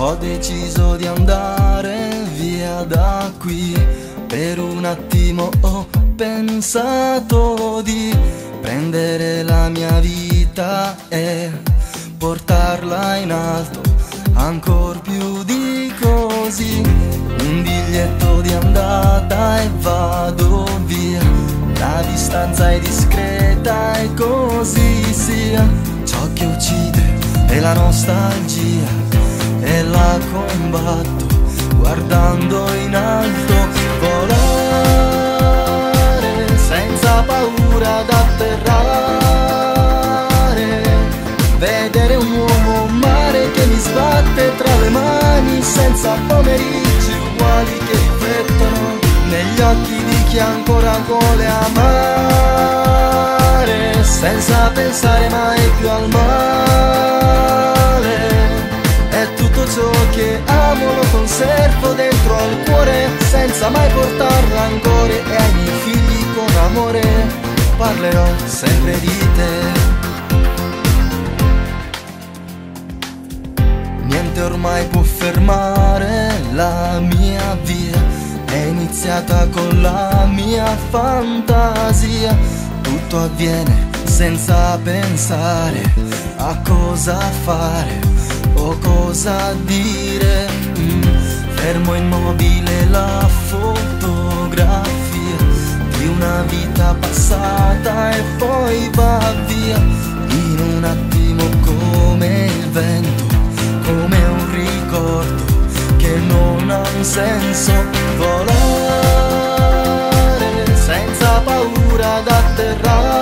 Ho deciso di andare via da qui. Per un attimo ho pensato di prendere la mia vita e portarla in alto, ancor più di così. Un biglietto di andata e vado via. La distanza è discreta e così sia. Ciò che uccide è la nostalgia e la combatto guardando in alto. Volare senza paura d'atterrare, vedere un nuovo mare che mi sbatte tra le mani, senza pomeriggi uguali che riflettono negli occhi di chi ancora vuole amare, senza pensare mai più al male. E tutto ciò che amo lo conservo dentro al cuore, senza mai portar rancore, e ai miei figli con amore parlerò sempre di te. Niente ormai può fermare la mia via, è iniziata con la mia fantasia. Tutto avviene senza pensare a cosa fare o cosa dire. Fermo immobile la fotografia di una vita passata e poi va via in un attimo, come il vento, come un ricordo che non ha un senso. Volare senza paura d'atterrare,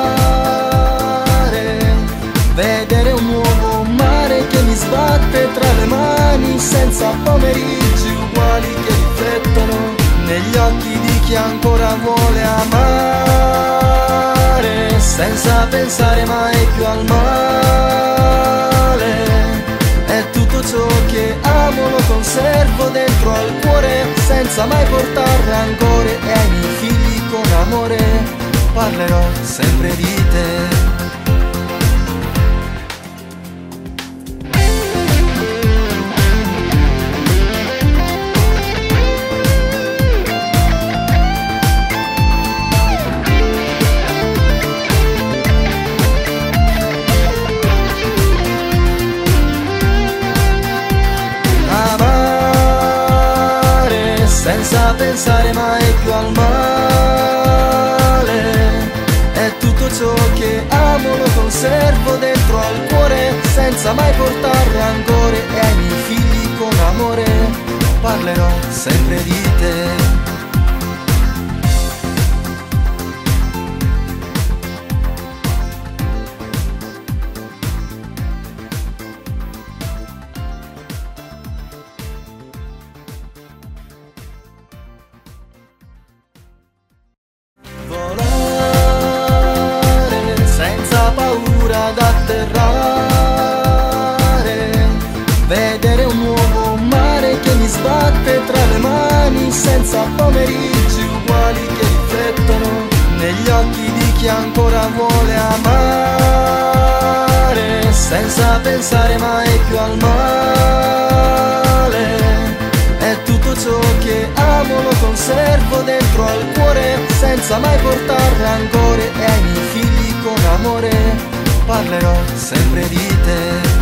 vedere un nuovo mare che mi sbatte tra le mani, senza pomeriggi uguali che riflettono negli occhi di chi ancora vuole amare, senza pensare mai più al male. E tutto ciò che amo lo conservo dentro al cuore, senza mai portar rancore, e ai miei figli con amore parlerò sempre di te. Senza pensare mai più al male, e tutto ciò che amo lo conservo dentro al cuore, senza mai portar rancore, e ai miei figli con amore parlerò sempre di te. D'atterrare, vedere un nuovo mare che mi sbatte tra le mani, senza pomeriggi uguali che riflettono negli occhi di chi ancora vuole amare, senza pensare mai più al male. E tutto ciò che amo lo conservo dentro al cuore, senza mai portar rancore, e ai miei figli con amore parlerò sempre di te.